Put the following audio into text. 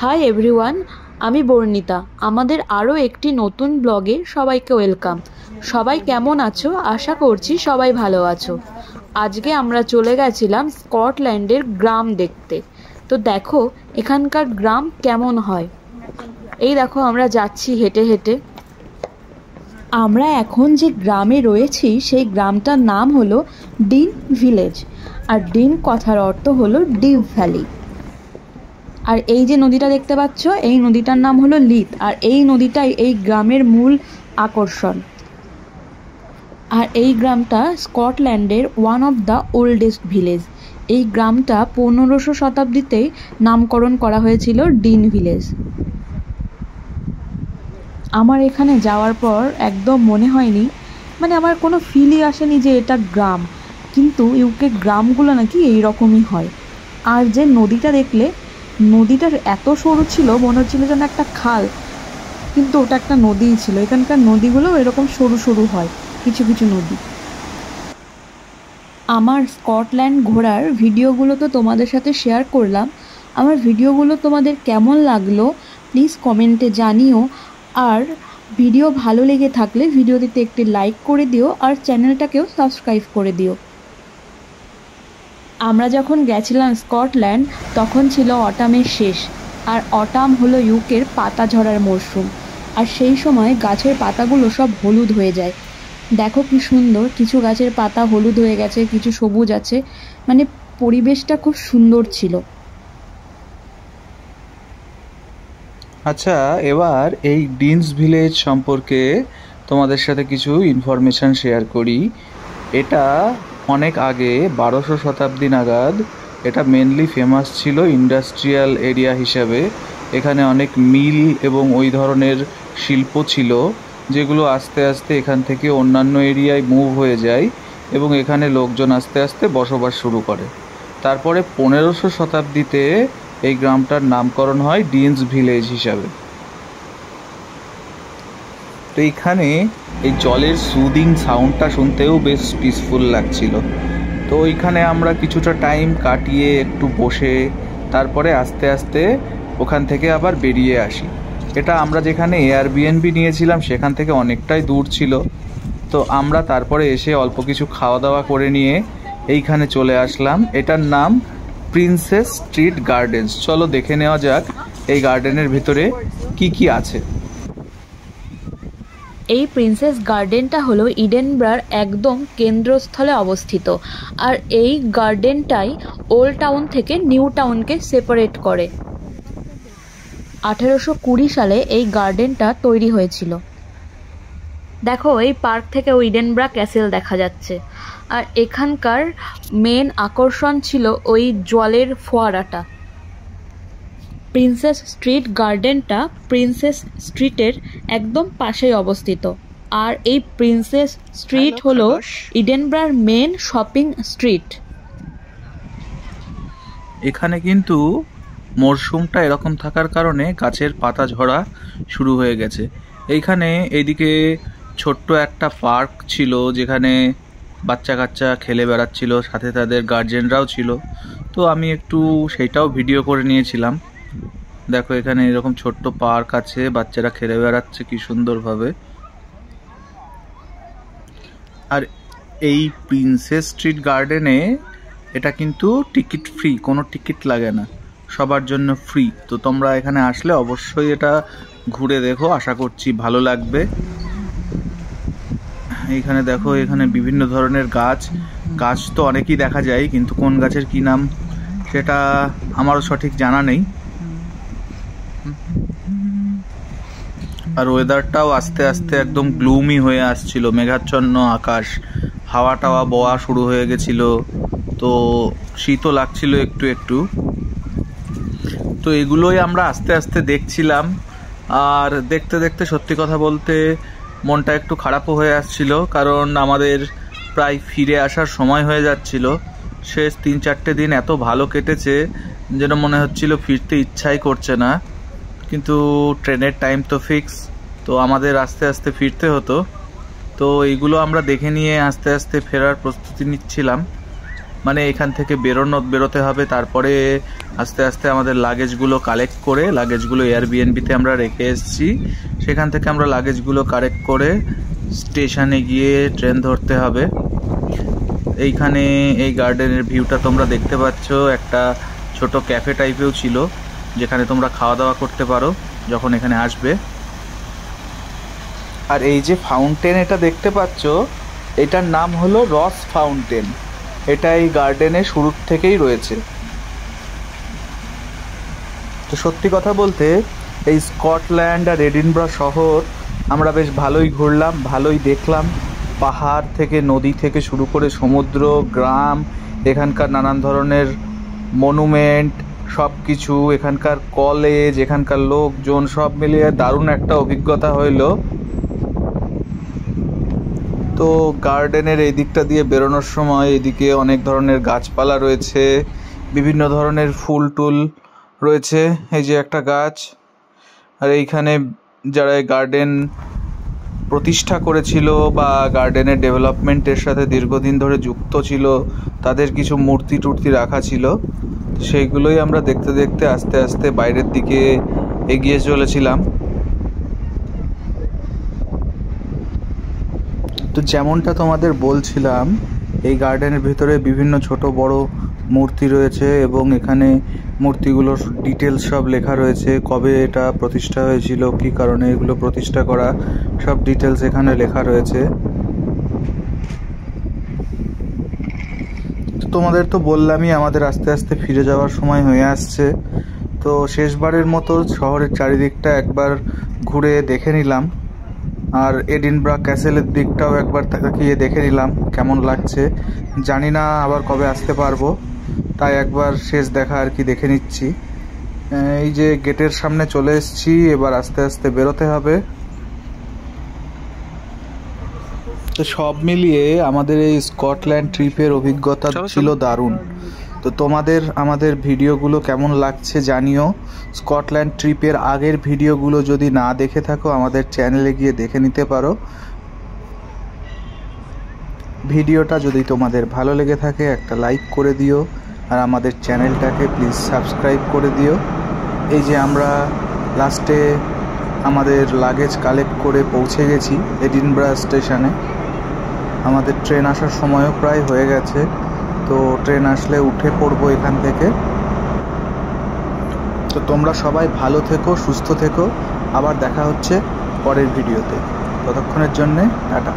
Hi everyone, আমি বর্ণিতা। আমাদের আরও একটি নতুন ব্লগে সবাইকে ওয়েলকাম। সবাই কেমন আছো? আশা করছি সবাই ভালো আছো। আজকে আমরা চলে গেছিলাম স্কটল্যান্ডের গ্রাম দেখতে। তো দেখো এখানকার গ্রাম কেমন হয়। এই দেখো আমরা যাচ্ছি হেঁটে হেঁটে। আমরা এখন যে গ্রামে রয়েছি সেই গ্রামটার নাম হলো ডিন ভিলেজ। আর ডিন কথার অর্থ হলো ডিপ ভ্যালি। আর এই যে নদীটা দেখতে পাচ্ছ, এই নদীটার নাম হলো লিথ। আর এই নদীটাই এই গ্রামের মূল আকর্ষণ। আর এই গ্রামটা স্কটল্যান্ডের one of the oldest village. এই গ্রামটা 1500 শতাব্দীতেই নামকরণ করা হয়েছিল ডিন ভিলেজ। আমার এখানে যাওয়ার পর একদম মনে হয়নি, মানে আমার কোনো ফিলই আসেনি যে এটা গ্রাম। কিন্তু ইউকে গ্রামগুলো নাকি এইরকমই হয়। আর যে নদীটা দেখলে, নদীটার এত সরু ছিল মনে হচ্ছিল যেন একটা খাল, কিন্তু ওটা একটা নদীই ছিল। এখানকার নদীগুলো এরকম সরু সরু হয়, কিছু কিছু নদী। আমার স্কটল্যান্ড ঘোরার ভিডিওগুলো তো তোমাদের সাথে শেয়ার করলাম। আমার ভিডিওগুলো তোমাদের কেমন লাগলো প্লিজ কমেন্টে জানিও। আর ভিডিও ভালো লেগে থাকলে ভিডিওটিতে একটি লাইক করে দিও আর চ্যানেলটাকেও সাবস্ক্রাইব করে দিও। আমরা যখন গেছিলাম স্কটল্যান্ড তখন ছিল অটামের শেষ। আর অটাম হলো ইউকের পাতা ঝরার মরশুম। আর সেই সময় গাছের পাতাগুলো সব হলুদ হয়ে যায়। দেখো কি সুন্দর, কিছু গাছের পাতা হলুদ হয়ে গেছে, কিছু সবুজ আছে। মানে পরিবেশটা খুব সুন্দর ছিল। আচ্ছা, এবার এই ডিনস ভিলেজ সম্পর্কে তোমাদের সাথে কিছু ইনফরমেশন শেয়ার করি। এটা অনেক আগে 1200 শতাব্দী নাগাদ এটা মেনলি ফেমাস ছিল ইন্ডাস্ট্রিয়াল এরিয়া হিসাবে। এখানে অনেক মিল এবং ওই ধরনের শিল্প ছিল, যেগুলো আস্তে আস্তে এখান থেকে অন্যান্য এরিয়ায় মুভ হয়ে যায় এবং এখানে লোকজন আস্তে আস্তে বসবাস শুরু করে। তারপরে 1500 শতাব্দীতে এই গ্রামটার নামকরণ হয় ডিনস ভিলেজ হিসাবে। তো এইখানে এই জলের সুদিং সাউন্ডটা শুনতেও বেশ পিসফুল লাগছিল। তো ওইখানে আমরা কিছুটা টাইম কাটিয়ে একটু বসে তারপরে আস্তে আস্তে ওখান থেকে আবার বেরিয়ে আসি। এটা আমরা যেখানে এয়ারবিএনবি নিয়েছিলাম সেখান থেকে অনেকটাই দূর ছিল। তো আমরা তারপরে এসে অল্প কিছু খাওয়া দাওয়া করে নিয়ে এইখানে চলে আসলাম। এটার নাম প্রিন্সেস স্ট্রিট গার্ডেন্স। চলো দেখে নেওয়া যাক এই গার্ডেনের ভিতরে কি কি আছে। এই প্রিন্সেস গার্ডেনটা হলো ইডেনব্রার একদম কেন্দ্রস্থলে অবস্থিত। আর এই গার্ডেনটাই ওল্ড টাউন থেকে নিউ টাউনকে সেপারেট করে। 1820 সালে এই গার্ডেনটা তৈরি হয়েছিল। দেখো এই পার্ক থেকে ইডেনব্রা ক্যাসেল দেখা যাচ্ছে। আর এখানকার মেন আকর্ষণ ছিল ওই জলের ফোয়ারাটা। প্রিন্সেস স্ট্রিট গার্ডেনটা প্রিন্সেস স্ট্রিটের একদম পাশেই অবস্থিত। আর এই প্রিন্সেস স্ট্রিট হলো ইডেনব্রার মেন শপিং স্ট্রিট। এখানে কিন্তু মরশুমটা এরকম থাকার কারণে গাছের পাতা ঝরা শুরু হয়ে গেছে। এইখানে এইদিকে ছোট্ট একটা পার্ক ছিল যেখানে বাচ্চা কাচ্চা খেলে বেড়াচ্ছিল, সাথে তাদের গার্জেনরাও ছিল। তো আমি একটু সেইটাও ভিডিও করে নিয়েছিলাম। দেখো এখানে এরকম ছোট্ট পার্ক আছে, বাচ্চারা খেলে বেড়াচ্ছে কি সুন্দরভাবে। আর এই প্রিন্সেস স্ট্রিট গার্ডেনে এটা কিন্তু টিকিট ফ্রি, কোনো টিকিট লাগে না, সবার জন্য ফ্রি। তো তোমরা এখানে আসলে অবশ্যই এটা ঘুরে দেখো, আশা করছি ভালো লাগবে। এইখানে দেখো এখানে বিভিন্ন ধরনের গাছ তো অনেকই দেখা যায়, কিন্তু কোন গাছের কি নাম সেটা আমারও সঠিক জানা নেই। আর ওয়েদারটাও আস্তে আস্তে একদম গ্লুমি হয়ে আসছিল, মেঘাচ্ছন্ন আকাশ, হাওয়া টাওয়া বওয়া শুরু হয়ে গেছিল। তো শীতও লাগছিল একটু একটু। তো এগুলোই আমরা আস্তে আস্তে দেখছিলাম। আর দেখতে দেখতে সত্যি কথা বলতে মনটা একটু খারাপও হয়ে আসছিল, কারণ আমাদের প্রায় ফিরে আসার সময় হয়ে যাচ্ছিল। শেষ 3-4টে দিন এত ভালো কেটেছে যেন মনে হচ্ছিল ফিরতে ইচ্ছাই করছে না, কিন্তু ট্রেনের টাইম তো ফিক্স, তো আমাদের আস্তে আস্তে ফিরতে হতো। তো এইগুলো আমরা দেখে নিয়ে আস্তে আস্তে ফেরার প্রস্তুতি নিচ্ছিলাম। মানে এখান থেকে বেরোতে হবে, তারপরে আস্তে আস্তে আমাদের লাগেজগুলো কালেক্ট করে, লাগেজগুলো এয়ারবিএনবিতে আমরা রেখে এসেছি, সেখান থেকে আমরা লাগেজগুলো কালেক্ট করে স্টেশনে গিয়ে ট্রেন ধরতে হবে। এইখানে এই গার্ডেনের ভিউটা তোমরা দেখতে পাচ্ছ, একটা ছোট ক্যাফে টাইপেও ছিল যেখানে তোমরা খাওয়া দাওয়া করতে পারো যখন এখানে আসবে। আর এই যে ফাউন্টেন এটা দেখতে পাচ্ছ, এটার নাম হলো রস ফাউন্টেন। এটা এই গার্ডেনে শুরুর থেকেই রয়েছে। তো সত্যি কথা বলতে এই স্কটল্যান্ড আর এডিনবরা শহর আমরা বেশ ভালোই ঘুরলাম, ভালোই দেখলাম। পাহাড় থেকে, নদী থেকে শুরু করে সমুদ্র, গ্রাম, এখানকার নানান ধরনের মনুমেন্ট, সব কিছু, এখানকার কলেজ, এখানকার লোকজন, সব মিলিয়ে দারুণ একটা অভিজ্ঞতা হইল। তো গার্ডেনের এই দিকটা দিয়ে বেরোনোর সময় এদিকে অনেক ধরনের গাছপালা রয়েছে, বিভিন্ন ধরনের ফুল টুল রয়েছে। এই যে একটা গাছ, আর এইখানে যারা গার্ডেন প্রতিষ্ঠা করেছিল বা গার্ডেনের ডেভেলপমেন্টের সাথে দীর্ঘদিন ধরে যুক্ত ছিল, তাদের কিছু মূর্তি টুর্তি রাখা ছিল। সেইগুলোই আমরা দেখতে দেখতে আস্তে আস্তে বাইরের দিকে এগিয়ে চলেছিলাম। তো যেমনটা তোমাদের বলছিলাম, এই গার্ডেনের ভিতরে বিভিন্ন ছোট বড় মূর্তি রয়েছে এবং এখানে মূর্তিগুলোর ডিটেলস সব লেখা রয়েছে, কবে এটা প্রতিষ্ঠা হয়েছিল, কী কারণে এগুলো প্রতিষ্ঠা করা, সব ডিটেলস এখানে লেখা রয়েছে। তো তোমাদের তো বললামই আমাদের আস্তে আস্তে ফিরে যাওয়ার সময় হয়ে আসছে। তো শেষবারের মতো শহরের চারিদিকটা একবার ঘুরে দেখে নিলাম, আর এডিনবরা ক্যাসেলের দিকটাও একবার তাকিয়ে দেখে নিলাম কেমন লাগছে। জানি না আবার কবে আসতে পারবো, তাই একবার শেষ দেখা আর কি দেখে নিচ্ছি। এই যে গেটের সামনে চলে এসেছি, এবার আস্তে আস্তে বেরোতে হবে। তো সব মিলিয়ে আমাদের এই স্কটল্যান্ড ট্রিপের অভিজ্ঞতা ছিল দারুণ। তো তোমাদের আমাদের ভিডিওগুলো কেমন লাগছে জানিও। স্কটল্যান্ড ট্রিপের আগের ভিডিওগুলো যদি না দেখে থাকো আমাদের চ্যানেলে গিয়ে দেখে নিতে পারো। ভিডিওটা যদি তোমাদের ভালো লেগে থাকে একটা লাইক করে দিও, আর আমাদের চ্যানেলটাকে প্লিজ সাবস্ক্রাইব করে দিও। এই যে আমরা লাস্টে আমাদের লাগেজ কালেক্ট করে পৌঁছে গেছি এডিনবরা স্টেশনে। আমাদের ট্রেন আসার সময়ও প্রায় হয়ে গেছে, তো ট্রেন আসলে উঠে পড়বো এখান থেকে। তো তোমরা সবাই ভালো থেকো, সুস্থ থেকো, আবার দেখা হচ্ছে পরের ভিডিওতে। ততক্ষণের জন্যে টাটা।